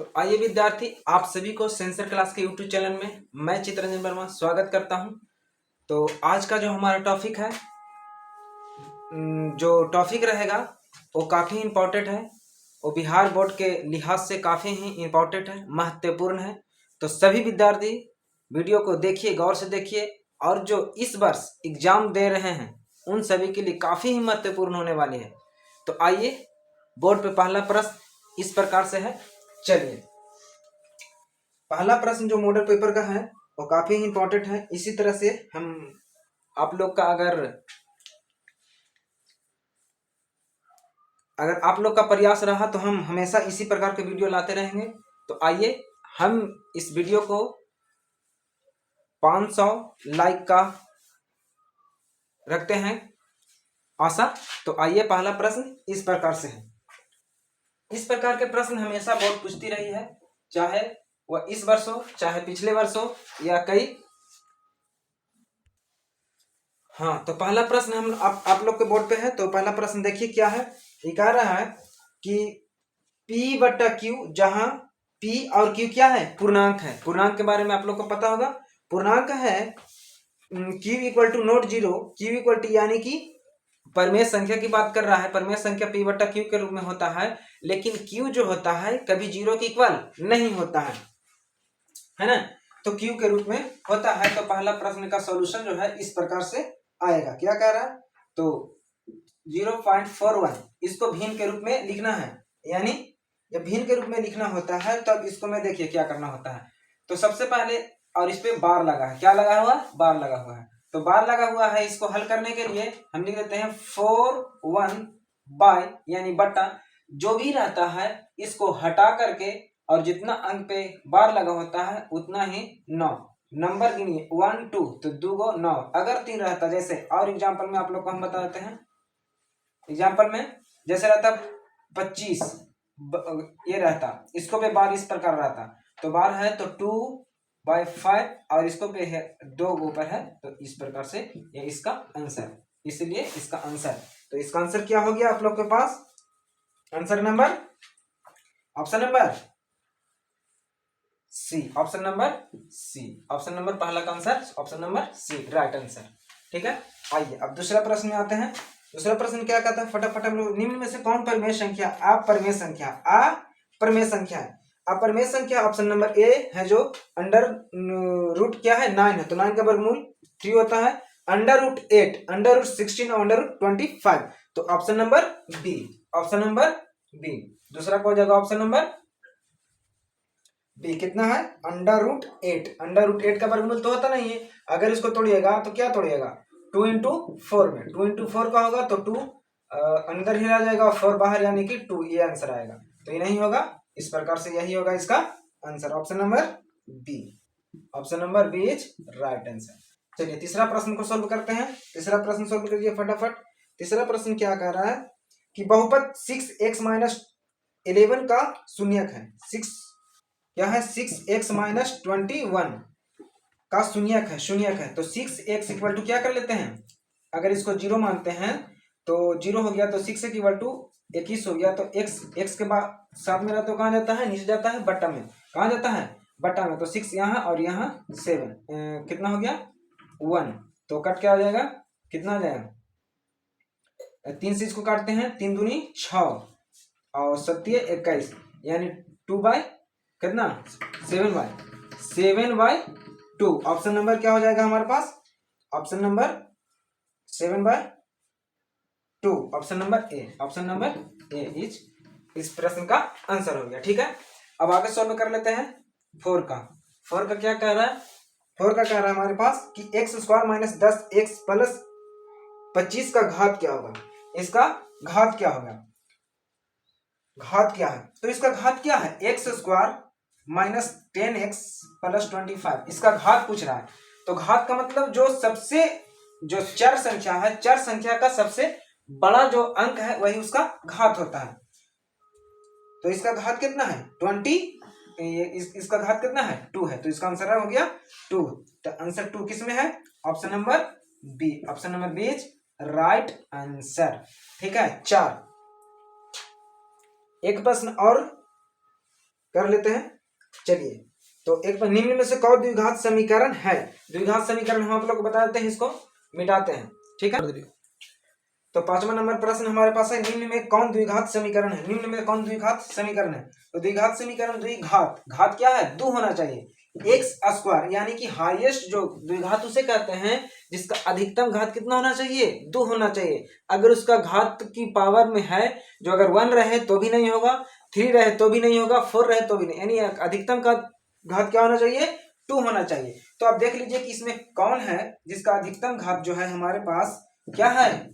तो आइए विद्यार्थी, आप सभी को सेंसर क्लास के यूट्यूब चैनल में मैं चित्रंजन वर्मा स्वागत करता हूं। तो आज का जो हमारा टॉपिक है, जो टॉपिक रहेगा वो काफ़ी इम्पोर्टेंट है। वो बिहार बोर्ड के लिहाज से काफ़ी ही इम्पोर्टेंट है, महत्वपूर्ण है। तो सभी विद्यार्थी वीडियो को देखिए, गौर से देखिए, और जो इस वर्ष एग्जाम दे रहे हैं उन सभी के लिए काफ़ी ही महत्वपूर्ण होने वाली है। तो आइए, बोर्ड पे पहला प्रश्न इस प्रकार से है। चलिए, पहला प्रश्न जो मॉडल पेपर का है वो काफी इंपॉर्टेंट है। इसी तरह से हम आप लोग का अगर आप लोग का प्रयास रहा तो हम हमेशा इसी प्रकार के वीडियो लाते रहेंगे। तो आइए, हम इस वीडियो को 500 लाइक का रखते हैं आशा। तो आइए, पहला प्रश्न इस प्रकार से है। इस प्रकार के प्रश्न हमेशा बहुत पूछती रही है, चाहे वह इस वर्ष हो, चाहे पिछले वर्ष हो, या कई। हाँ, तो पहला प्रश्न हम आप लोग के बोर्ड पे है। तो पहला प्रश्न देखिए क्या है। ये कह रहा है कि P बटा Q, जहां P और Q क्या है, पूर्णांक है। पूर्णांक के बारे में आप लोग को पता होगा। पूर्णांक है Q equal to not zero, Q equal to यानी कि परमेय संख्या की बात कर रहा है। परमेय संख्या P बटा Q के रूप में होता है, लेकिन Q जो होता है कभी जीरो के इक्वल नहीं होता है ना। तो Q के रूप में होता है। तो पहला प्रश्न का सॉल्यूशन जो है इस प्रकार से आएगा। क्या कह रहा है, तो 0.41 इसको भिन्न के रूप में लिखना है। यानी जब भिन्न के रूप में लिखना होता है तब इसको में देखिए क्या करना होता है। तो सबसे पहले, और इस पे बार लगा है, क्या लगा हुआ, बार लगा हुआ है। तो बार लगा हुआ है, इसको हल करने के लिए हम लिख देते हैं 4 बाय, यानी बट्टा जो भी रहता है इसको हटा करके, और जितना अंक पे बार लगा होता है उतना ही 9 नंबर गिनिए। 1 2, तो 2 गो 9। अगर 3 रहता, जैसे और एग्जाम्पल में आप लोग को हम बता देते हैं। एग्जाम्पल में जैसे रहता 25, ये रहता, इसको पे बार इस प्रकार रहता। तो बार है तो 2/5, और इसको पे है 2 गो ऊपर है, तो इस प्रकार से ये इसका आंसर, इसलिए इसका आंसर। तो इसका आंसर क्या हो गया आप लोग के पास? Answer number, option number C. Option number C, option number पहला का answer option number C, right answer. ठीक है, आइए अब दूसरा प्रश्न में आते हैं। दूसरा प्रश्न क्या कहता है, फटाफट हम लोग, निम्न में से कौन परमेय संख्या अपरमेय संख्या अपरमेय संख्या है? अपरमेय संख्या ऑप्शन नंबर ए है, जो अंडर रूट क्या है, 9 है। तो 9 का वर्गमूल 3 होता है। अंडर रूट 8, अंडर रूट 16 और अंडर रूट 25। तो option number B, option number B. दूसरा को हो जाएगा ऑप्शन नंबर बी। कितना है, अंडर रूट 8। अंडर रूट 8 का वर्गमूल तो होता नहीं है। अगर इसको तोड़िएगा तो क्या तोड़िएगा, 2 इंटू 4 में। 2 इंटू 4 का होगा तो 2 अंदर ही रह जाएगा और 4 बाहर, यानी कि 2, ये आंसर आएगा। तो ये नहीं होगा, इस प्रकार से यही होगा इसका answer, option number B. Option number B is right answer. चलिए तीसरा प्रश्न को सोल्व करते हैं। तीसरा प्रश्न सोल्व करिए फटाफट। तीसरा प्रश्न क्या कह रहा है कि बहुपद 6x-11 का शून्यक है। 6 क्या है, 6x-21 का शून्यक है, शून्यक है। तो 6x इक्वल टू क्या कर लेते हैं, अगर इसको 0 मानते हैं तो 0 हो गया, तो 6x इक्वल टू 21 हो गया। तो x के बाद साथ में रहता तो कहाँ जाता है, नीचे जाता है बट्टा में। कहाँ जाता है, बट्टा में। तो 6 यहाँ और यहाँ 7, कितना हो गया 1। तो कट क्या हो जाएगा, कितना आ जाएगा, 3 से इसको काटते हैं, 3 दूनी 6 और 7 21, यानी 2 कितना 7/2। ऑप्शन नंबर क्या हो जाएगा हमारे पास, option number 7/2, option number A. Option number A is इस प्रश्न का आंसर हो गया। ठीक है, अब आगे सॉल्व कर लेते हैं 4 का। 4 का क्या कह रहा है, 4 का कह रहा है हमारे पास कि x² - 10x प्लस 25 का घात क्या होगा। इसका घात क्या होगा, घात क्या है, तो इसका घात क्या है, x² - 10x प्लस 25। इसका घात पूछ रहा है। तो घात का मतलब जो चर संख्या है, चर संख्या का सबसे बड़ा जो अंक है वही उसका घात होता है। तो इसका घात कितना है 20, इसका घात कितना है 2 है। तो इसका आंसर हो गया 2। तो आंसर 2 किस में है, option number B. Option number B is right answer. ठीक है, 4। एक प्रश्न और कर लेते हैं। चलिए, तो एक बार निम्न में से कौन द्विघात समीकरण है? द्विघात समीकरण हम आप लोग को बता देते हैं, इसको मिटाते हैं, ठीक है। तो 5वां नंबर प्रश्न हमारे पास है, निम्न में कौन द्विघात समीकरण है? निम्न में कौन द्विघात समीकरण है? तो द्विघात समीकरण, द्विघात, घात क्या है? 2 होना चाहिए। एक्स स्क्वायर यानी कि हाईएस्ट जो द्विघात उसे कहते हैं जिसका अधिकतम घात कितना होना चाहिए? 2 होना चाहिए। अगर उसका घात की पावर में है, जो अगर 1 रहे तो भी नहीं होगा, 3 रहे तो भी नहीं होगा, 4 रहे तो भी नहीं, यानी अधिकतम का घात क्या होना चाहिए? 2 होना चाहिए। तो आप देख लीजिए कि इसमें कौन है जिसका अधिकतम घात जो है हमारे पास क्या है?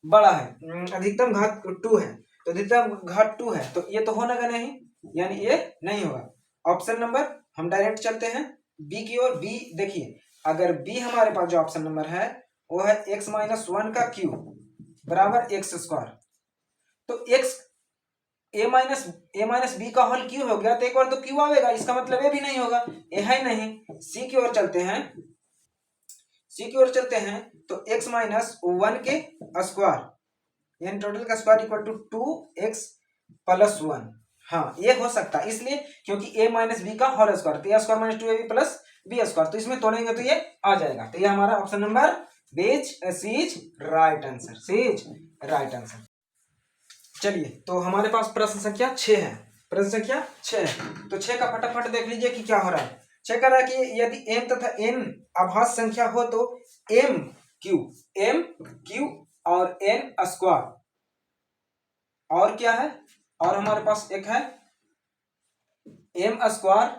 बड़ा है। अधिकतम घात 2 है, तो अधिकतम घात 2 है, तो ये तो होना का नहीं, यानी ये नहीं होगा। ऑप्शन नंबर हम डायरेक्ट चलते हैं बी की ओर। बी देखिए, अगर बी हमारे पास जो ऑप्शन नंबर है वो है x माइनस 1 का क्यूब बराबर एक्स स्क्वायर। तो एक्स ए माइनस बी का होल क्यू हो गया, तो एक बार तो क्यू आएगा, इसका मतलब ये भी नहीं होगा, ये है नहीं। सी की ओर चलते हैं, सी की ओर चलते हैं, तो x माइनस 1 के स्क्वायर यानी टोटल का square equal to 2x plus 1। हाँ, ये हो सकता है, इसलिए क्योंकि a माइनस बी का होल स्क्वायर, तो a square minus 2ab plus B square, तो इसमें तोड़ेंगे तो ये आ जाएगा। तो ये हमारा option number C is right answer, C is right answer. चलिए, तो हमारे पास प्रश्न संख्या 6 है, प्रश्न संख्या 6 है। तो 6 का फटाफट देख लीजिए कि क्या हो रहा है। चेक कर रहा है कि यदि m तथा n अभाज्य संख्या हो तो m q और n स्क्वायर, और क्या है, और हमारे पास एक है m स्क्वायर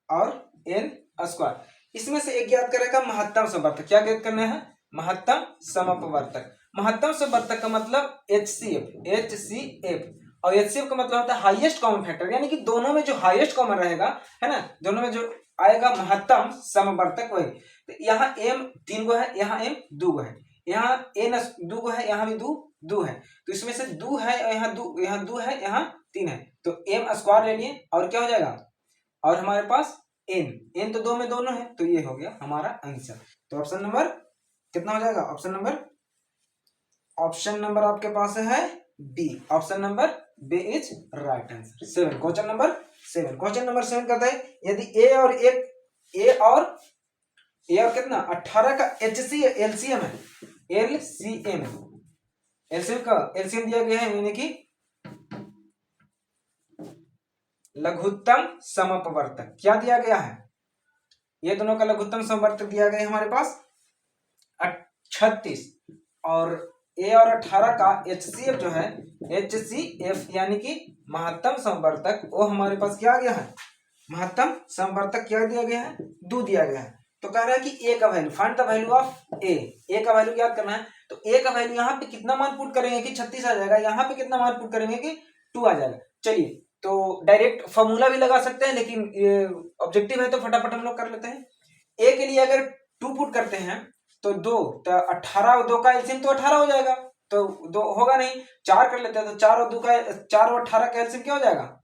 और n स्क्वायर। इसमें से एक ज्ञात करेगा महत्तम समवर्तक। क्या ज्ञात करना है? महत्तम समवर्तक। महत्तम समवर्तक का मतलब HCF, और HCF का मतलब होता है हाईएस्ट कॉमन फैक्टर, यानी कि दोनों में जो हाईएस्ट कॉमन रहेगा, है ना, दोनों में जो आएगा महत्तम समवर्तक वही। तो यहाँ m 3 गो है, यहाँ m 2 गो है, यहाँ n 2 गो है, यहाँ भी 2 है, तो इसमें से 2 है, यहाँ 2 है, यहाँ 3 है, तो m स्क्वायर ले लिए, और क्या हो जाएगा, और हमारे पास n तो 2 में दोनों है, तो ये हो गया हमारा आंसर। तो ऑप्शन नंबर कितना हो जाएगा? ऑप्शन नंबर आपके पास है B, option number B is right answer. 7, question number 7 कहता है, यदि ए और कितना 18 का एलसीएम है, एलसीएम का एलसीएम दिया गया है, यानी कि लघुत्तम समवर्तक क्या दिया गया है? ये दोनों का लघुत्तम समवर्तक दिया गया है हमारे पास 36, और ए और 18 का HCF जो है, HCF यानी कि महत्तम समवर्तक, वो हमारे पास क्या आ गया है? महत्तम समवर्तक क्या दिया गया है? 2 दिया गया है। तो कह रहा है कि ए का value, find the value of A का वैल्यू याद करना है। तो ए का वैल्यू यहाँ पे कितना मान पुट करेंगे कि 36 आ जाएगा, यहाँ पे कितना मान पुट करेंगे कि 2 आ जाएगा। चलिए, तो डायरेक्ट फॉर्मूला भी लगा सकते हैं, लेकिन ऑब्जेक्टिव है तो फटाफट हम लोग कर लेते हैं। ए के लिए अगर 2 पुट करते हैं तो 2, तो 18 और 2 का एलसीएम तो 18 हो जाएगा, तो 2 होगा नहीं, 4 कर लेते हैं, तो 4 और 18 का एलसीएम क्या हो जाएगा?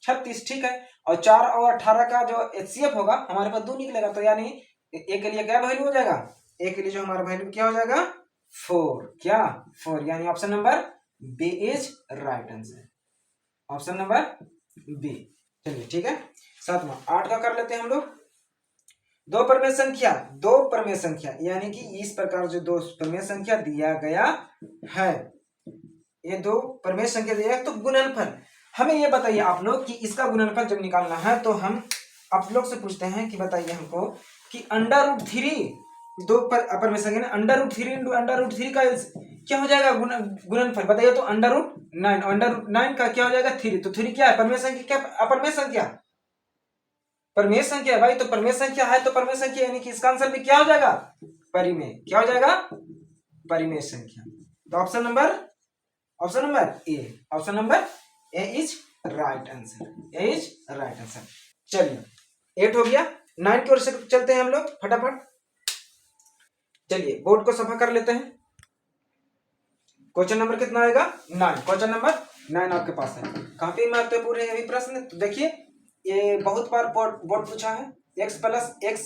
36, ठीक है। और 4 और 18 का जो एचसीएफ होगा हमारे पास 2 निकलेगा, तो यानी ए के लिए क्या वैल्यू हो जाएगा? ए के लिए जो हमारा वैल्यू क्या हो जाएगा? 4, यानी option number B is right answer, option number B. चलिए, ठीक है। 7वां 8 का कर लेते हैं हम लोग। दो प्रमेय संख्या यानी कि इस प्रकार जो 2 प्रमेय संख्या दिया गया है, ये 2 प्रमेय संख्या दिया है, तो गुणनफल हमें ये बताइए आप लोग कि इसका गुणनफल जब निकालना है तो हम आप लोग से पूछते हैं कि बताइए हमको कि √3 2 पर प्रमेय संख्या ना, √3 इंटू √3 का क्या हो जाएगा गुणनफल? बताइए तो √9 का क्या हो जाएगा? 3, तो 3 क्या है? प्रमेय संख्या क्या अप्रमेय संख्या? प्रमेय संख्या है भाई, तो प्रमेय संख्या है तो प्रमेय संख्या, यानी कि इसका आंसर भी क्या हो जाएगा? परिमेय। क्या हो जाएगा? परिमेय संख्या। तो option number A, option number A is right answer, चलिए 8 हो गया। 9 की ओर से चलते हैं हम लोग फटाफट। चलिए, बोर्ड को सफा कर लेते हैं। क्वेश्चन नंबर कितना आएगा? 9, क्वेश्चन नंबर 9 आपके पास है। काफी महत्वपूर्ण है ये प्रश्न। तो देखिए, ये बहुत बार बोर्ड पूछा है, x प्लस x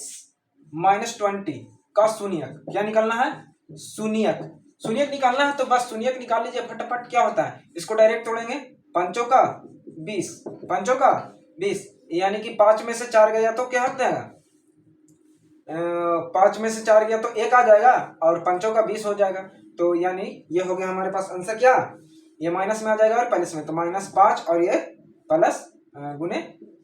माइनस 20 का शून्यक क्या निकालना है? शून्यक निकालना है, तो बस शून्यक निकाल लीजिए फटाफट। क्या होता है? इसको डायरेक्ट तोड़ेंगे, 5 का 20, पांचों का 20, यानी कि 5 में से 4 गया तो क्या हो जाएगा, 5 में से 4 गया तो 1 आ जाएगा और पांचों का 20 हो जाएगा। तो यानी ये हो गया हमारे पास आंसर क्या, ये माइनस में आ जाएगा और प्लस में, तो -5 और ये प्लस गुने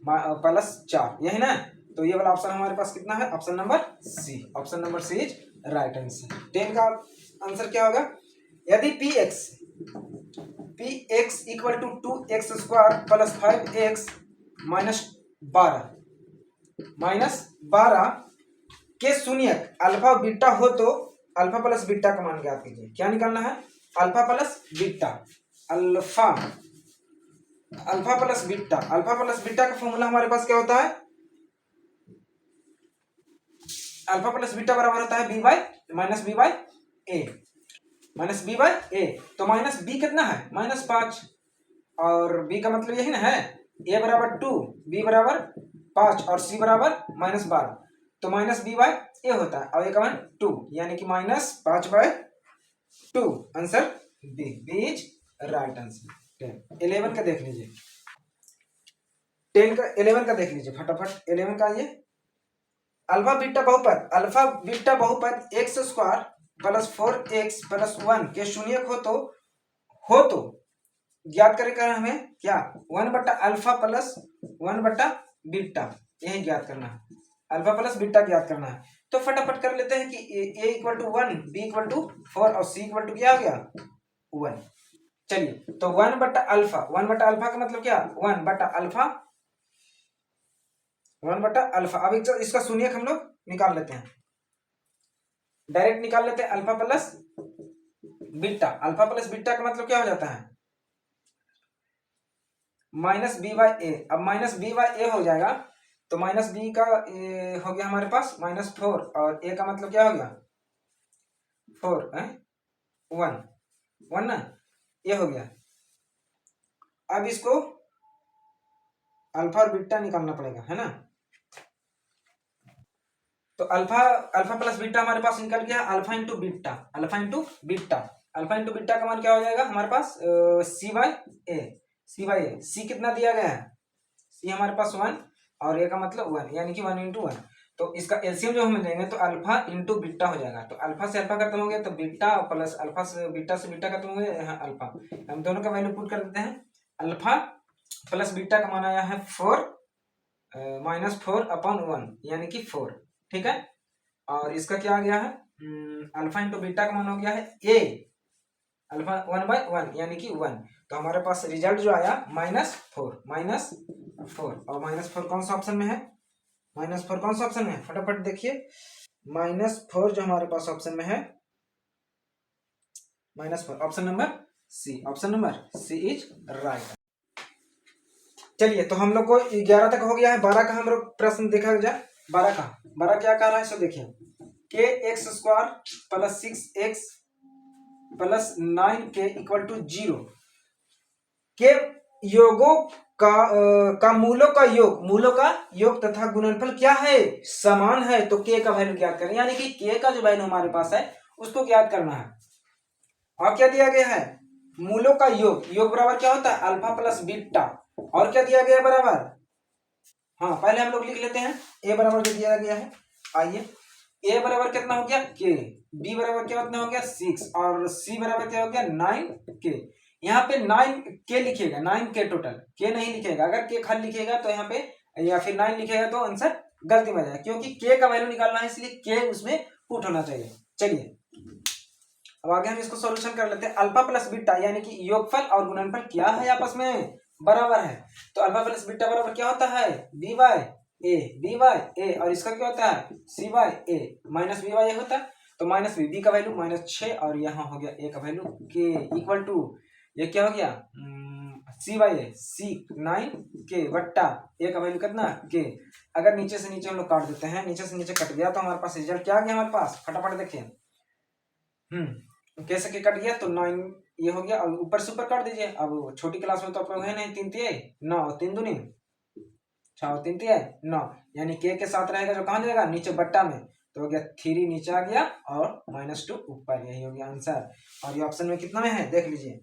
+4, यही ना। तो ये वाला ऑप्शन हमारे पास कितना है, option number C, option number C is right answer. 10 का आंसर क्या होगा, यदि px equal to 2x square plus 5x -12 के शून्यक अल्फा बीटा हो तो अल्फा प्लस बीटा का मान ज्ञात कीजिए। क्या निकालना है, alpha plus beta, alpha plus beta. Alpha plus beta का फॉर्मूला हमारे पास क्या होता है, अल्फा प्लस बीटा बराबर होता है b by minus B by A, minus B by A. तो माइनस बी कितना है, -5, और b का मतलब यही ना है, a बराबर 2, b बराबर 5 और c बराबर -12, तो -b बाई ए होता है और a का मान 2, यानी कि -5/2, answer B is right answer. 11 का देख लीजिए, 11 का देख लीजिए फटाफट। 11 का ये अल्फा बीटा बहुपद x square plus 4x plus 1 के शून्यक हो तो ज्ञात करेगा हमें क्या, 1/अल्फा प्लस 1/बीटा, यही ज्ञात करना है, अल्फा प्लस बीटा ज्ञात करना है। तो फटाफट कर लेते हैं कि a equal to 1, b equal to 4 और c इक्वल टू क्या हो गया 1। चलिए तो 1/अल्फा का मतलब क्या, 1/अल्फा, 1/अल्फा। अब इसका शून्यक हम लोग निकाल लेते हैं, डायरेक्ट निकाल लेते हैं, alpha plus beta. Alpha plus beta का मतलब क्या हो जाता है, -b/a। अब -b/a हो जाएगा तो -b का हो गया हमारे पास -4 और a का मतलब क्या हो गया 4 है, 1 ना, ये हो गया। अब इसको अल्फा और बीटा निकालना पड़ेगा, है ना। तो अल्फा प्लस बीटा हमारे पास निकल गया, alpha into beta, alpha into beta का मान क्या हो जाएगा हमारे पास, c/a। c कितना दिया गया है, c हमारे पास 1 और a का मतलब 1, यानी कि 1 × 1। तो इसका एलसीएम जो हम लेंगे तो अल्फा इंटू बीटा हो जाएगा। तो अल्फा से अल्फा खत्म हो गया तो बीटा प्लस अल्फा से बीटा खत्म हो गया, यहाँ अल्फा। हम दोनों का वैल्यू पुट कर देते हैं, अल्फा प्लस बीटा का मान आया है 4 -4/1 यानी कि 4, ठीक है। और इसका क्या आ गया है, अल्फा इंटू बीटा का मान हो गया है a, अल्फा 1/1 यानी कि 1। तो हमारे पास रिजल्ट जो आया -4 और -4 कौन सा ऑप्शन में है, -4 कौन सा ऑप्शन में है, फटाफट देखिए। -4 जो हमारे पास ऑप्शन में है, -4 option number C, option number C is right. चलिए तो हम लोग को 11 तक हो गया है, 12 का हम लोग प्रश्न देखा जाए। 12 क्या कह रहा है, सो देखिए, kx² plus 6x plus 9k equal to 0 के योगों का मूलों का योग तथा गुणनफल क्या है, समान है। तो k का वैल्यू ज्ञात करें, यानी कि k का जो वैल्यू हमारे पास है उसको ज्ञात करना है। और क्या दिया गया है, मूलों का योग बराबर क्या होता है, अल्फा प्लस बीटा। और क्या दिया गया बराबर, हाँ पहले हम लोग लिख लेते हैं, a बराबर जो दिया गया है, आइए a बराबर कितना हो गया k, b बराबर क्या कितना हो गया 6 और c बराबर क्या हो गया 9k। यहाँ पे 9k लिखिएगा, 9k टोटल, k नहीं लिखेगा। अगर k खाली लिखेगा तो यहाँ पे या फिर 9 लिखेगा तो आंसर गलती में जाएगा, क्योंकि k का वैल्यू निकालना है इसलिए k उसमें पुट होना चाहिए। चलिए अब आगे हम इसको सॉल्यूशन कर लेते हैं। अल्फा प्लस बीटा यानी कि योगफल और गुणनफल क्या है, आपस में बराबर है। तो अल्फा प्लस बीटा बराबर क्या होता है, b/a, और इसका क्या होता है c/a, -b/a होता है। तो -b का वैल्यू -6 और यहाँ हो गया a का वैल्यू k इक्वल टू, ये क्या हो गया c/a, c 9k बट्टा a का वैल्यू कितना k। अगर नीचे से नीचे हम लोग काट देते हैं, नीचे से नीचे कट गया तो हमारे पास रिजल्ट क्या आ गया हमारे पास, फटाफट देखिए। कैसे के कट गया तो 9 ये हो गया, और ऊपर से ऊपर काट दीजिए। अब छोटी क्लास में तो आप लोग है नहीं, 3 तिहाई 9, 3 दूनी 6, 3 तिहाई 9, यानी के साथ रहेगा जो कहाँ जाएगा नीचे बट्टा में, तो हो गया 3 नीचे आ गया और -2 ऊपर, यही हो गया आंसर। और ये ऑप्शन में कितना में है देख लीजिए,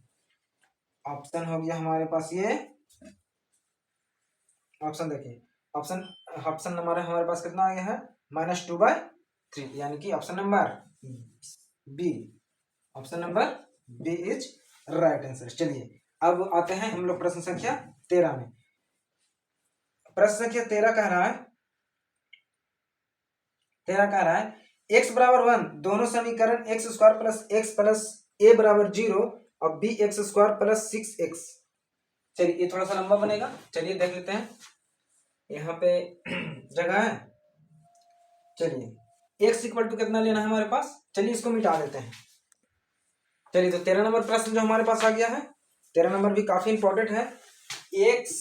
ऑप्शन हो गया हमारे पास ये ऑप्शन देखिए, ऑप्शन ऑप्शन नंबर हमारे पास कितना आ गया है, -2/3, यानी कि option number B, option number B is right answer. चलिए अब आते हैं हम लोग प्रश्न संख्या 13 में। प्रश्न संख्या 13 कह रहा है, 13 कह रहा है x बराबर 1 दोनों समीकरण x² plus x plus a बराबर 0 और bx² प्लस 6x। चलिए ये थोड़ा सा लंबा बनेगा, चलिए देख लेते हैं, यहाँ पे जगह है। चलिए x इक्वल टू कितना लेना है हमारे पास, चलिए इसको मिटा देते हैं। चलिए तो 13 नंबर प्रश्न जो हमारे पास आ गया है, 13 नंबर भी काफी इंपॉर्टेंट है। x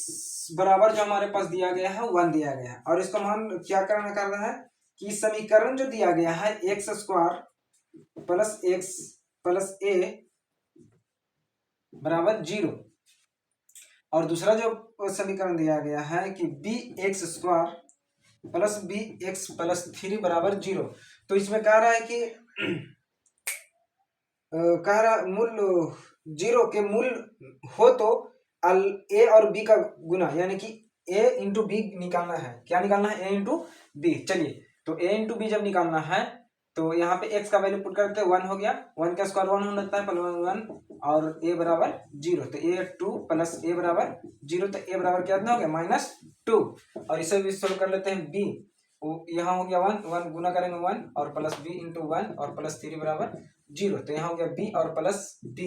बराबर जो हमारे पास दिया गया है 1 दिया गया है, और इसका मान क्या कर रहा है कि समीकरण जो दिया गया है x² plus x plus a बराबर 0, और दूसरा जो समीकरण दिया गया है कि bx² प्लस bx प्लस 3 बराबर 0। तो इसमें कह रहा है कि कह रहा मूल 0 के मूल हो तो a और b का गुना, यानी कि a इंटू बी निकालना है। क्या निकालना है, a इंटू बी। चलिए तो a इंटू बी जब निकालना है तो यहाँ पे x का वैल्यू पुट करते हैं, 1 हो गया, 1 का स्क्वायर 1 होता है, 1 और a बराबर 0, तो a 2 प्लस a बराबर 0, तो a बराबर कितना हो गया -2। और इसे भी सोल्व कर लेते हैं, b यहाँ हो गया 1 गुना करेंगे 1 और प्लस b इंटू 1 और प्लस 3 बराबर 0, तो यहाँ हो गया b और प्लस b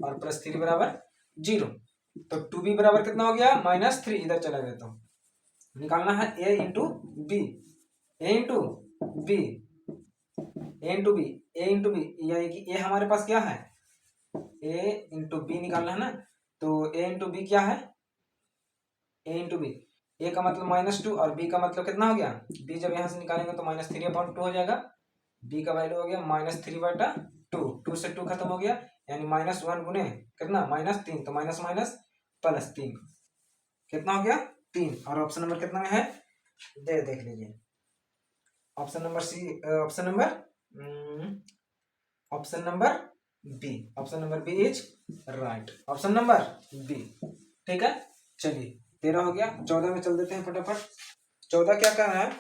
और प्लस 3 बराबर 0, तो 2b बराबर कितना हो गया -3, इधर चला गया, तो निकालना है a into B, a into B, a into B, a into B, यानी कि a हमारे पास क्या है, a इंटू बी निकालना है ना, तो a इंटू बी क्या है, a इंटू बी, a का मतलब -2 और b का मतलब कितना हो गया, b जब यहाँ से निकालेंगे तो -3/2 हो जाएगा, b का वैल्यू हो गया -3/2, 2 से 2 खत्म हो गया, यानी -1 गुने कितना -3, तो माइनस माइनस प्लस 3 कितना हो गया 3। और ऑप्शन नंबर कितना में है, देख लीजिए, option number C, option number B, option number B is right, option number B, ठीक है। चलिए 13 हो गया, 14 में चल देते हैं फटाफट। 14 क्या कर रहा है,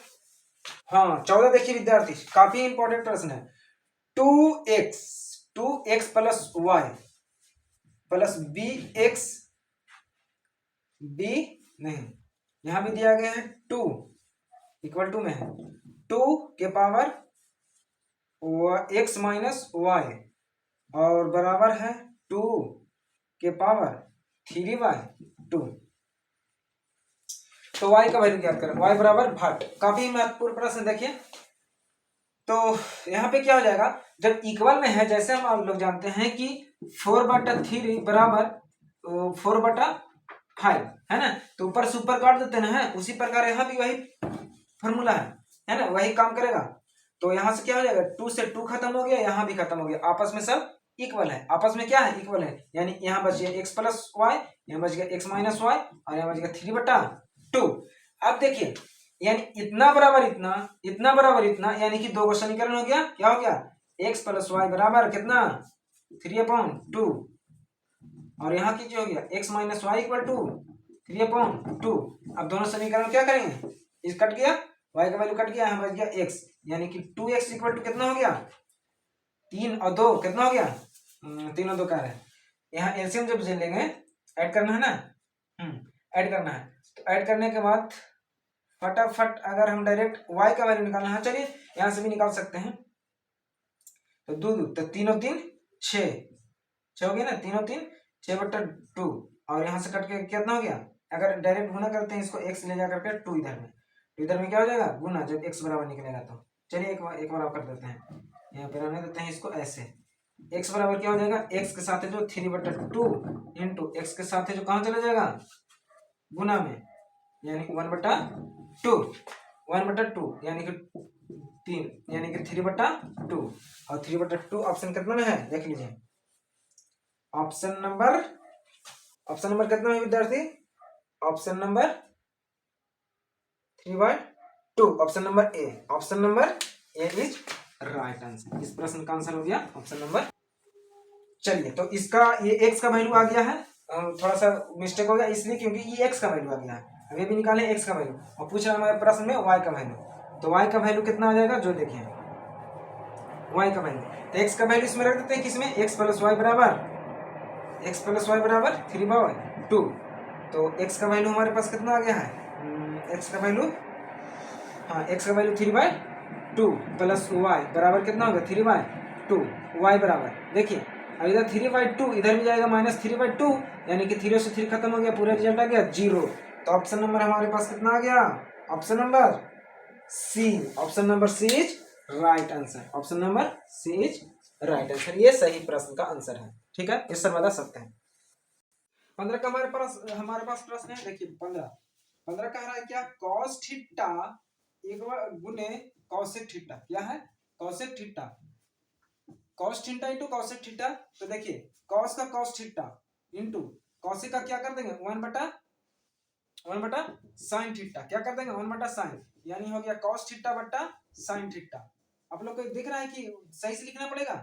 हाँ 14 देखिए विद्यार्थी, काफी इंपॉर्टेंट प्रश्न है। 2x plus Y plus B नहीं, यहां भी दिया गया है 2 इक्वल टू में है 2 के पावर x माइनस वाई और बराबर है 2 के पावर 3/2। तो y का वैल्यू ज्ञात करें, y बराबर भाट, काफी महत्वपूर्ण प्रश्न। देखिए तो यहाँ पे क्या हो जाएगा, जब इक्वल में है, जैसे हम आप लोग जानते हैं कि 4/3 बराबर 4/5 है ना, तो ऊपर से ऊपर काट देते हैं, उसी प्रकार यहाँ भी वही फॉर्मूला है ना, वही काम करेगा। तो यहाँ से क्या हो जाएगा, 2 से 2 खत्म हो गया, यहाँ भी खत्म हो गया, आपस में सब इक्वल है, आपस में क्या है, इक्वल है, यानी यहाँ बच गया x प्लस वाई, यहाँ बच गया x माइनस वाई और यहाँ बच गया 3/2। अब देखिए यानी इतना बराबर इतना, इतना बराबर इतना, यानी कि 2 का समीकरण हो गया, क्या हो गया, x प्लस वाई बराबर कितना 3/2, और यहाँ की जो हो गया x minus Y equal to 3/2। अब दोनों समीकरण क्या करेंगे, इस कट गया, y का वैल्यू कट गया, यहाँ बच गया x, यानी कि 2x इक्वल टू कितना हो गया, 3 और 2 कितना हो गया, 3 और 2 क्या है, यहाँ एलसीएम जब लेंगे ऐड करना है ना, ऐड करना है, तो ऐड करने के बाद फटाफट अगर हम डायरेक्ट y का वैल्यू निकालना है, चलिए यहाँ से भी निकाल सकते हैं, तो 2 तो 3 और 3 6 हो गया ना, 3 और 3 6/2, और यहाँ से कट के कितना हो गया, अगर डायरेक्ट गुना करते हैं इसको x ले जा करके 2 इधर में, तो इधर में क्या हो जाएगा गुना, जब x बराबर निकलेगा तो चलिए एक बार कर देते हैं, यहाँ पे रहने देते हैं इसको ऐसे, x बराबर क्या हो जाएगा, x के साथ है जो 3/2 इंटू x के साथ है जो कहाँ चला जाएगा गुना में, यानी 1/2 यानी कि 3 यानी कि 3/2, और 3/2 ऑप्शन कितना में है देख लीजिए, ऑप्शन नंबर कितना है विद्यार्थी, option number 3/2, option number A, option number A is right answer. इस प्रश्न का आंसर हो गया ऑप्शन नंबर। चलिए तो इसका ये x का वैल्यू आ गया है, थोड़ा सा मिस्टेक हो गया इसलिए क्योंकि ये x का वैल्यू आ गया है, अभी भी निकाले x का वैल्यू और पूछ रहा है हमारे प्रश्न में y का वैल्यू, तो y का वैल्यू कितना आ जाएगा जो देखिए y का वैल्यू, तो x का वैल्यू इसमें रख देते हैं किसमें, x प्लस वाई बराबर 3/2, तो x का वैल्यू हमारे पास कितना आ गया है, x का वैल्यू, हाँ x का वैल्यू 3/2 प्लस y बराबर कितना होगा 3/2, y बराबर देखिए अब इधर 3/2 इधर भी जाएगा -3/2, यानी कि 3 से 3 खत्म हो गया, पूरा रिजल्ट आ गया 0। तो ऑप्शन नंबर हमारे पास कितना आ गया, option number C, option number C is right answer, option number C is right answer, ये सही प्रश्न का आंसर है। ठीक है, इस बता सकते हैं। 15 का हमारे पास प्रश्न है, देखिए 15 कह रहा है क्या, कॉस थीटा एक बार गुने कॉसेक थीटा, क्या है cosec theta, cos theta into cosec theta, तो देखिए कॉस का कॉस थीटा इंटू कॉसेक का क्या कर देंगे 1 बटा साइन थीटा, क्या कर देंगे 1 बटा साइन, यानी हो गया कॉस थीटा बटा साइन थीटा। आप लोग को दिख रहा है कि सही से लिखना पड़ेगा,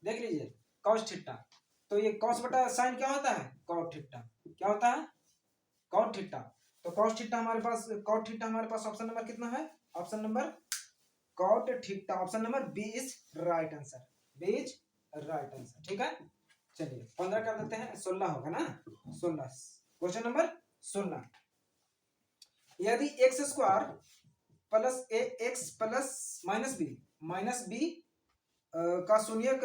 देख लीजिए कॉस थीटा, तो ये कॉस बटा साइन क्या होता है कॉट थीटा, क्या होता है कॉट थीटा, तो कॉस थीटा हमारे पास, कॉट थीटा हमारे पास ऑप्शन नंबर कितना है, option number cot theta, option number B is right answer, B is right answer. ठीक है, चलिए 15 कर देते हैं, 16 होगा ना, 16, क्वेश्चन नंबर 16, यदि एक्स स्क्वायर प्लस ए एक्स प्लस माइनस बी का शून्यक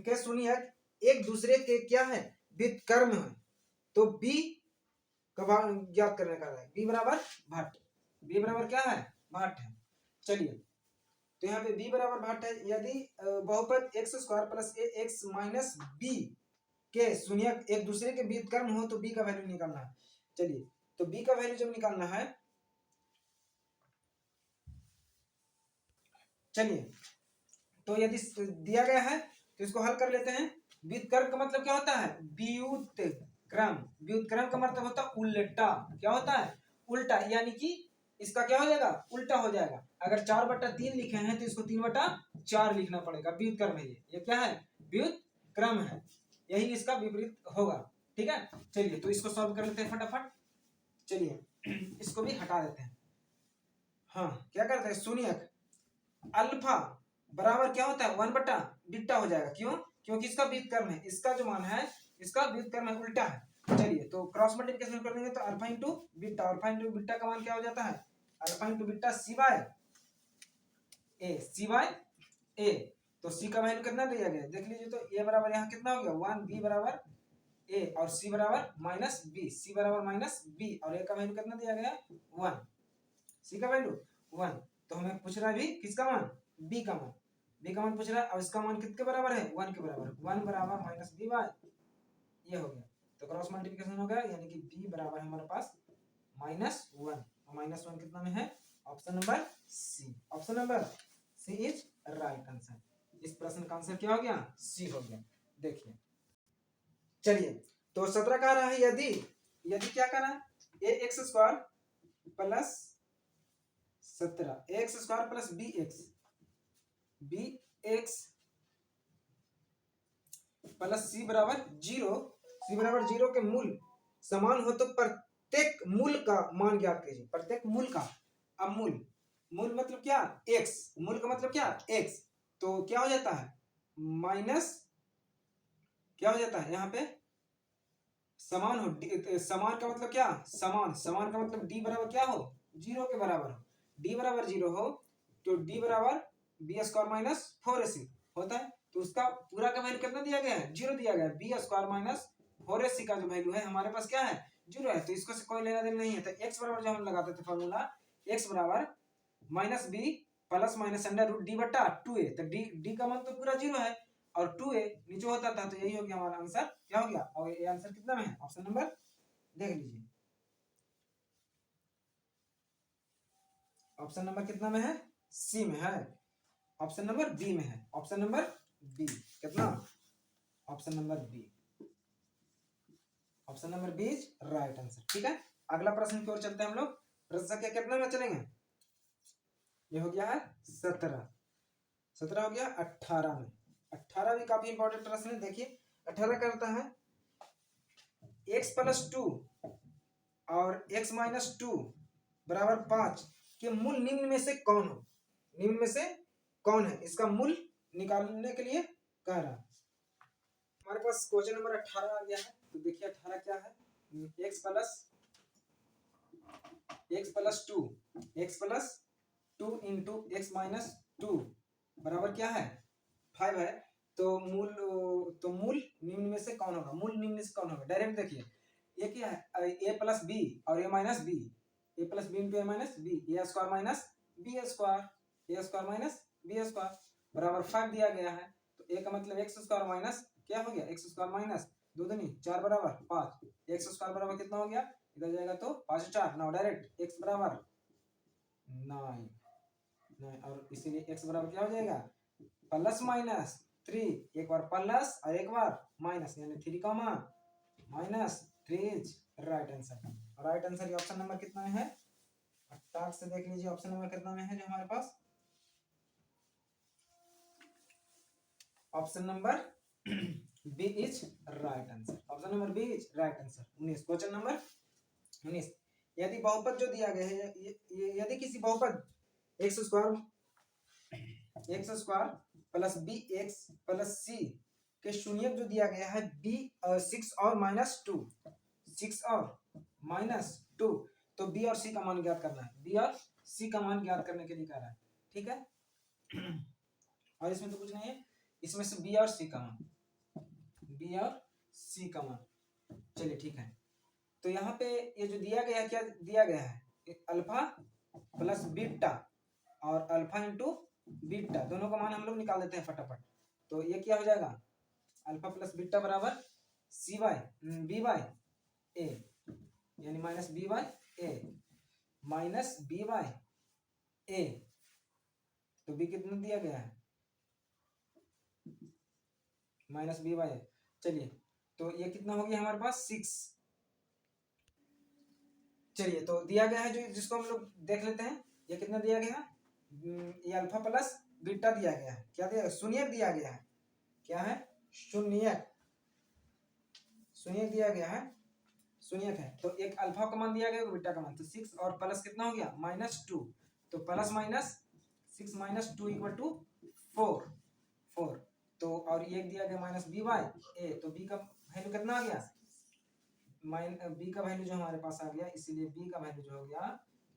के शून्यक एक दूसरे के क्या है व्युत्क्रम है, तो बी का ज्ञात करने का है, बी बराबर भाट, बी बराबर क्या है भाट है। चलिए तो यहाँ पे b बराबर भाट है, यदि बहुपद एक्स स्क्वायर प्लस ए एक्स माइनस बी के शून्यक एक दूसरे के व्युत्क्रम हो तो b का वैल्यू निकालना है। चलिए तो b का वैल्यू जब निकालना है, चलिए तो यदि दिया गया है तो इसको हल कर लेते हैं। व्युत्क्रम का मतलब क्या होता है व्युत्क्रम, व्युत्क्रम का मतलब होता है उल्टा, क्या होता है उल्टा, यानी कि इसका क्या हो जाएगा उल्टा हो जाएगा, अगर 4/3 लिखे हैं तो इसको 3/4 लिखना पड़ेगा, व्युत्क्रम है ये क्या है व्युत्क्रम है, यही इसका विपरीत होगा। ठीक है, चलिए तो इसको सॉल्व कर लेते हैं फटाफट, चलिए इसको भी हटा देते हैं। हाँ क्या करते हैं शून्यक अल्फा बराबर क्या होता है 1/बीटा हो जाएगा, क्यों, क्योंकि इसका व्युत्क्रम है, इसका जो मान है इसका व्युत्क्रम है उल्टा है। चलिए तो क्रॉस मल्टीप्लिकेशन कर देंगे तो alpha into beta, alpha into beta का मान क्या हो जाता है अल्फा इंटू बीटा सी बाय ए, तो सी का वैल्यू कितना दिया गया देख लीजिए, तो ए बराबर यहाँ कितना हो गया 1, बी बराबर ए और सी बराबर -बी, सी बराबर -बी और ए का वैल्यू कितना दिया गया 1, सी का वैल्यू 1, तो हमें पूछ रहा है भी किसका मान बी का मान, बी का मान पूछ रहा है और इसका मान कितने बराबर है 1 के बराबर, 1 बराबर -b बाय ये हो गया, तो क्रॉस मल्टीप्लिकेशन हो गया, यानी कि b बराबर हमारे पास -1, -1 कितना में है option number C, option number C is right answer, इस प्रश्न का आंसर क्या हो गया सी हो गया। देखिए चलिए तो 17 कह रहा है यदि क्या कह रहा है A x square plus 17 x square plus B x plus C बराबर 0 के मूल समान हो तो प्रत्येक मूल का मान ज्ञात कीजिए, प्रत्येक मूल का, अब मूल मतलब क्या x, मूल का मतलब क्या x, तो क्या हो जाता है माइनस, क्या हो जाता है यहाँ पे समान हो, समान का मतलब क्या समान का मतलब d बराबर क्या हो 0 के बराबर हो, d बराबर 0 हो तो d बराबर बी स्क्वायर माइनस 4ac होता है, तो उसका पूरा का वैल्यू कितना दिया गया है 0 दिया गया है, बी स्क्वायर माइनस 4ac का जो वैल्यू है हमारे पास क्या है 0 है, तो इसको से कोई लेना देना नहीं है, तो x बराबर जो हम लगाते थे फॉर्मूला x बराबर -b plus minus under root d बटा 2a, तो d का मान तो पूरा 0 है और 2a नीचे होता था, तो यही हो गया हमारा आंसर, क्या हो गया, और ये आंसर कितना में है ऑप्शन नंबर देख लीजिए, ऑप्शन नंबर कितना में है सी में है, ऑप्शन नंबर बी में है, ऑप्शन नंबर बी कितना option number B, option number B is right answer. ठीक है, अगला प्रश्न की ओर चलते हैं हम लोग, प्रश्न संख्या कितने में चलेंगे, ये हो गया है 17 हो गया 18 में, 18 भी काफी इंपॉर्टेंट प्रश्न है। देखिए 18 करता है x प्लस 2 और x माइनस 2 बराबर 5 के मूल निम्न में से कौन हो, निम्न में से कौन है, इसका मूल निकालने के लिए कह रहा है। हमारे पास क्वेश्चन नंबर 18 आ गया है। तो देखिए 18 क्या है, x plus two into x minus 2 बराबर क्या है 5 है। तो मूल निम्न में से कौन होगा, मूल निम्न में से कौन होगा, डायरेक्ट देखिए ये क्या है a प्लस बी और a minus B, A plus B into A minus B, A square minus B square, A square minus B square बराबर 5 दिया गया है। तो ए का मतलब एक्स स्क्वायर माइनस क्या हो गया, एक्स स्क्वायर माइनस 2 दूनी 4 बराबर 5, एक्स स्क्वायर बराबर कितना हो गया, इधर जाएगा तो 5 4 9, डायरेक्ट एक्स बराबर 9 और इसीलिए एक्स बराबर क्या हो जाएगा प्लस माइनस 3, एक बार प्लस और एक बार माइनस यानी 3 comma minus 3 is right answer. Right answer option number कितना में है, टाक से देख लीजिए ऑप्शन नंबर कितना में है जो हमारे पास, option number B is right answer, option number B is right answer. 19 question number 19, यदि बहुपद जो दिया गया है यदि किसी बहुपद x square plus B x plus C के शून्यक जो दिया गया है बी 6 और माइनस 2, 6 और माइनस 2, तो बी और सी का मान ज्ञात करना है, बी और सी का मान ज्ञात करने के लिए कह रहा है, ठीक है। और इसमें तो कुछ नहीं है, इसमें से बी और सी का मान, बी और सी का मान, चलिए ठीक है। तो यहाँ पे ये जो दिया गया है क्या दिया गया है अल्फा प्लस बीटा और अल्फा इंटू बीटा दोनों का मान हम लोग निकाल देते हैं फटाफट। तो ये क्या हो जाएगा अल्फा प्लस बीटा बराबर C by B by A यानी minus B by A minus B by A, तो बी कितना दिया गया है माइनस बी बाई ए। चलिए तो ये कितना हो गया हमारे पास 6। चलिए तो दिया गया है जो जिसको हम लोग देख लेते हैं, ये कितना दिया गया है ये अल्फा प्लस बीटा दिया गया है, क्या दिया शून्यक दिया गया है, क्या है शून्यक, शून्यक दिया गया है, शून्यक है। तो एक अल्फा का मान दिया गया बीटा का मान, तो 6 और प्लस कितना हो गया माइनस 2, तो plus minus 6 minus 2 equal to 4। तो और ये दिया गया माइनस बी बाई ए, तो बी का वैल्यू कितना आ गया बी का वैल्यू जो हमारे पास आ गया, इसीलिए बी का वैल्यू जो हो गया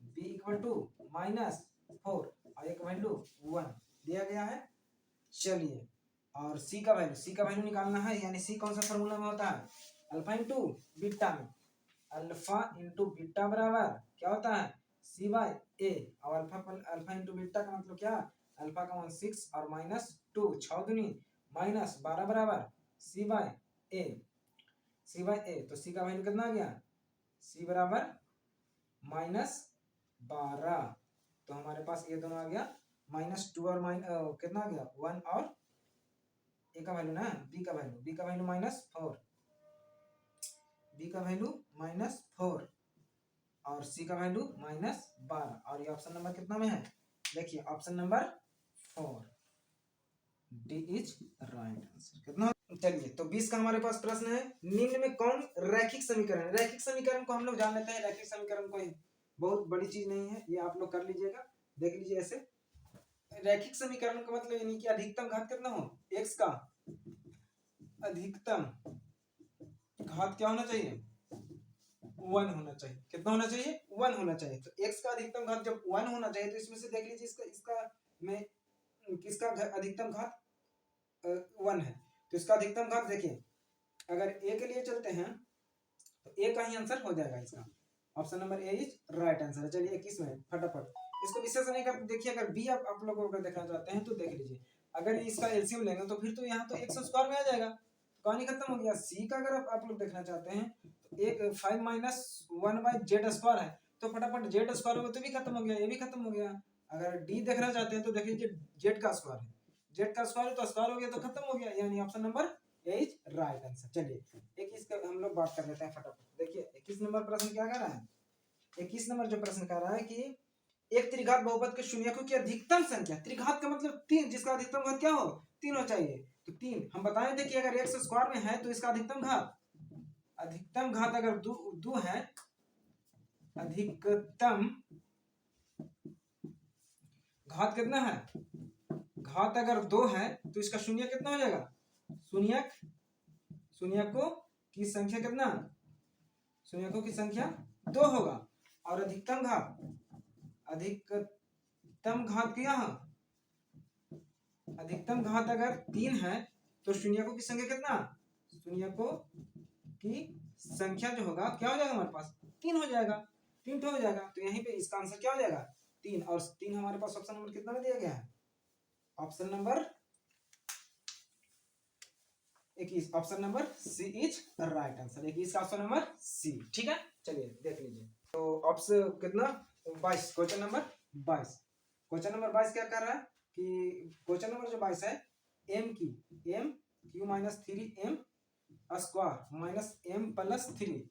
बी इक्वल टू माइनस 4 और एक वैल्यू 1 दिया गया है। चलिए और सी का वैल्यू निकालना है, यानी सी कौन सा फॉर्मूला में होता है अल्फा इंटू बीटा में, अल्फा इंटू बीटा बराबर क्या होता है सी बाई ए, और अल्फा इंटू बीटा का मतलब क्या अल्फा का मान 6 और माइनस 2 6 दूनी माइनस 12 बराबर C by A, C by A. तो सी का वैल्यू कितना आ गया सी बराबर माइनस 12, तो हमारे पास ये दोनों आ गया माइनस 2 और कितना आ गया 1 और ए का वैल्यू ना बी का वैल्यू माइनस 4, बी का वैल्यू माइनस 4 और सी का वैल्यू माइनस 12, और ये ऑप्शन नंबर कितना में है देखिए option number 4 D is right answer. कितना चलिए तो 20 का हमारे पास प्रश्न है, निम्न में कौन रैखिक समीकरण है। रैखिक समीकरण को हम लोग जान लेते हैं, रैखिक समीकरण कोई बहुत बड़ी चीज नहीं है, ये आप लोग कर लीजिएगा, देख लीजिए ऐसे। रैखिक समीकरण का मतलब यानी कि अधिकतम घात कितना हो x का अधिकतम घात क्या होना चाहिए 1 होना चाहिए, कितना होना चाहिए 1 होना चाहिए। तो x का अधिकतम घात जब 1 होना चाहिए, तो इसमें से देख लीजिए इसका में किसका अधिकतम घात 1 है, तो इसका अधिकतम घात देखिए अगर a के लिए चलते हैं तो a का ही आंसर हो जाएगा इसका, option number A is right answer है। चलिए 21 में फटाफट इसको विशेष नहीं कर देखिए, अगर बी आप लोग अगर देखना चाहते हैं तो देख लीजिए, अगर इसका एलसीएम लेंगे तो फिर तो यहाँ तो एक्स स्क्वायर में आ जाएगा, तो कहानी खत्म हो गया। सी का अगर आप लोग देखना चाहते हैं तो एक 5 माइनस 1 बाई जेड स्क्वायर है, तो फटाफट जेड स्क्वायर होगा तो भी खत्म हो गया, ये भी खत्म हो गया। अगर डी देखना चाहते हैं तो देख लीजिए जेड का स्क्वायर है, जेड का स्क्वायर तो स्क्वायर हो गया तो खत्म हो गया, यानी option number A is right answer. चलिए 21 का हम लोग बात कर लेते हैं फटाफट। देखिए 21 नंबर प्रश्न क्या कह रहा है, 21 नंबर जो प्रश्न कह रहा है कि एक त्रिघात बहुपद के शून्यकों की अधिकतम संख्या, त्रिघात का मतलब 3, जिसका अधिकतम घात क्या हो 3 हो चाहिए, तो 3 हम बताए थे कि अगर x स्क्वायर में है तो इसका अधिकतम घात अगर 2 है अधिकतम घात कितना है, घात अगर 2 है तो इसका शून्य कितना हो जाएगा, शून्यकों की संख्या कितना, शून्यकों की संख्या 2 होगा। और अधिकतम घात क्या है, अधिकतम घात अगर 3 है तो शून्यकों की संख्या कितना, शून्यकों की संख्या जो होगा क्या हो जाएगा हमारे पास, 3 हो जाएगा, 3 हो जाएगा। तो यहीं पे इसका आंसर क्या हो जाएगा, 3। और 3 हमारे पास ऑप्शन नंबर कितना में दिया गया है, option number 21, option number C is right answer, 21 का ऑप्शन नंबर सी। ठीक है, चलिए देख लीजिए। तो ऑप्शन कितना 22, क्वेश्चन नंबर 22, क्वेश्चन नंबर 22 क्या कर रहा है कि क्वेश्चन नंबर जो 22 है, M Q minus 3m square minus m plus 3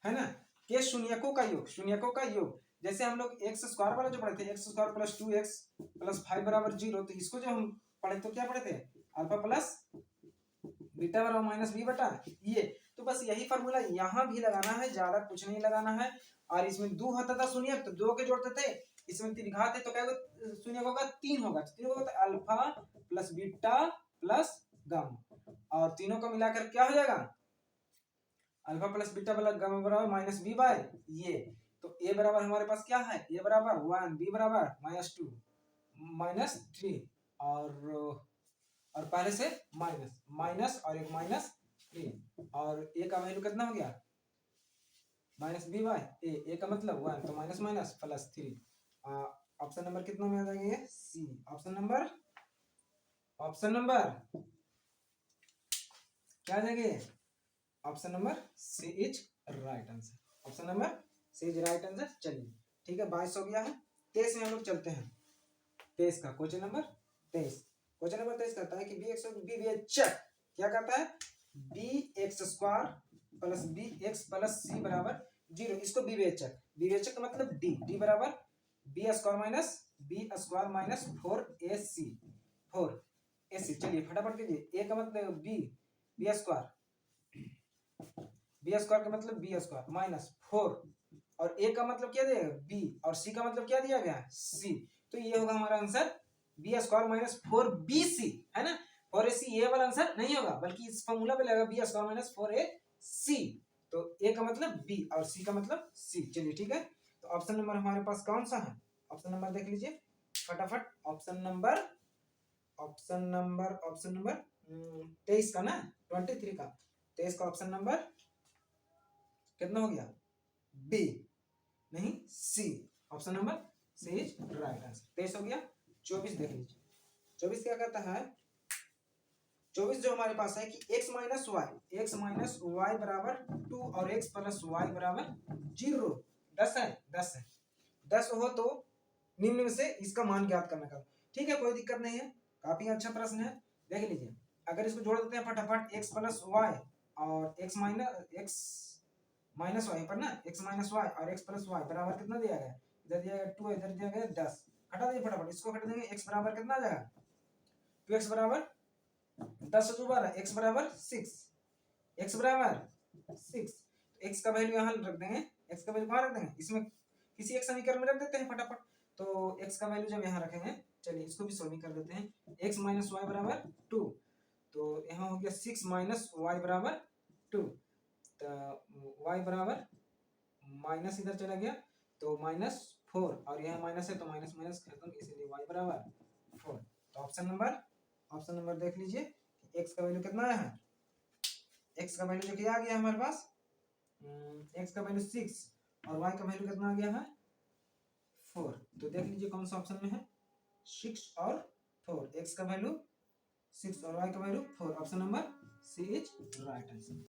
है ना, के शून्यकों का योग, शून्यकों का योग। जैसे हम लोग एक्स स्क्वायर वाला जो पढ़े थे, x square plus 2x plus 5 बराबर 0, तो इसको जो हम पढ़े तो क्या पढ़े थे, अल्फा प्लस बीटा बराबर माइनस बी बटा ये। तो बस यही फॉर्मूला यहाँ भी लगाना है, ज्यादा कुछ नहीं लगाना है। और इसमें 2 होता था शून्य, तो 2 के जोड़ते थे, इसमें त्रिघात है तो क्या शून्य होगा 3 होगा, 3 होगा तो alpha plus beta plus gamma, और तीनों को मिलाकर क्या हो जाएगा, alpha plus beta plus gamma बराबर माइनस बी बाय ये। तो ए बराबर हमारे पास क्या है, ए बराबर 1, बी बराबर -2 -3, और पहले से माइनस और एक -3, और ए का वैल्यू कितना हो गया, माइनस बी बाय ए का मतलब 1, तो minus minus plus 3। Option number कितना में आ जाएगा ये, सी। ऑप्शन नंबर क्या आ जाएगा, option number C is right answer, option number C is right answer. चलिए ठीक है, 22 हो गया है। 23 में हम लोग चलते हैं, 23 का क्वेश्चन नंबर 23, क्वेश्चन नंबर 23 कहता है कि विवेचक क्या कहता है, bx square plus bx plus c बराबर 0, इसको विवेचक, विवेचक का मतलब d बराबर b square minus 4ac, 4ac। चलिए फटाफट कीजिए, a का मतलब b स्क्वायर, बी स्क्वायर का मतलब बी स्क्वायर माइनस 4, और ए का मतलब क्या दिया बी, और सी का मतलब क्या दिया गया सी। तो ये होगा हमारा answer B square minus 4bc, है ना। 4ac ये वाला आंसर नहीं होगा, बल्कि इस फॉर्मूला पे लगेगा बी स्क्वायर माइनस 4ac। तो ए का मतलब बी और सी का मतलब सी। चलिए ठीक है, तो ऑप्शन नंबर हमारे पास कौन सा है, ऑप्शन नंबर देख लीजिए फटाफट, ऑप्शन नंबर 23 का ना, 23 का, 23 का ऑप्शन नंबर कितना हो गया, बी नहीं C, option number C is right answer. 23 हो गया। 24 देख लीजिए, 24 क्या कहता है, 24 जो हमारे पास है कि x माइनस वाई बराबर 2 और x प्लस वाई बराबर 0, 10 है, 10 हो तो निम्न में से इसका मान ज्ञात करना का। ठीक है, कोई दिक्कत नहीं है, काफी अच्छा प्रश्न है। देख लीजिए, अगर इसको जोड़ देते हैं फटाफट, x प्लस वाई और x माइनस वाई पर ना, x माइनस वाई और x प्लस वाई बराबर कितना दिया गया, इधर दिया गया 2, इधर दिया गया 10, हटा दीजिए फटाफट, इसको हटा देंगे, x बराबर कितना आ जाएगा, 2x बराबर 10 से 2 12, x बराबर 6, x बराबर 6, तो x का वैल्यू यहाँ रख देंगे, x का वैल्यू कहाँ रख देंगे, इसमें किसी एक समीकरण में रख देते हैं फटाफट। तो x का वैल्यू जब यहाँ रखेंगे, चलिए इसको भी सॉल्व कर देते हैं, x माइनस वाई बराबर 2, तो यहाँ हो गया 6 माइनस वाई बराबर 2, तो y बराबर माइनस इधर चला गया तो -4, और यहाँ माइनस है तो माइनस माइनस खत्म, इसीलिए y बराबर 4। तो ऑप्शन नंबर देख लीजिए, x का वैल्यू कितना है, x का वैल्यू जो क्या आ गया हमारे पास, x का वैल्यू 6 और y का वैल्यू कितना आ गया है 4। तो देख लीजिए कौन सा ऑप्शन में है, 6 और 4, x का वैल्यू 6 और y का value 4, option number C is right answer.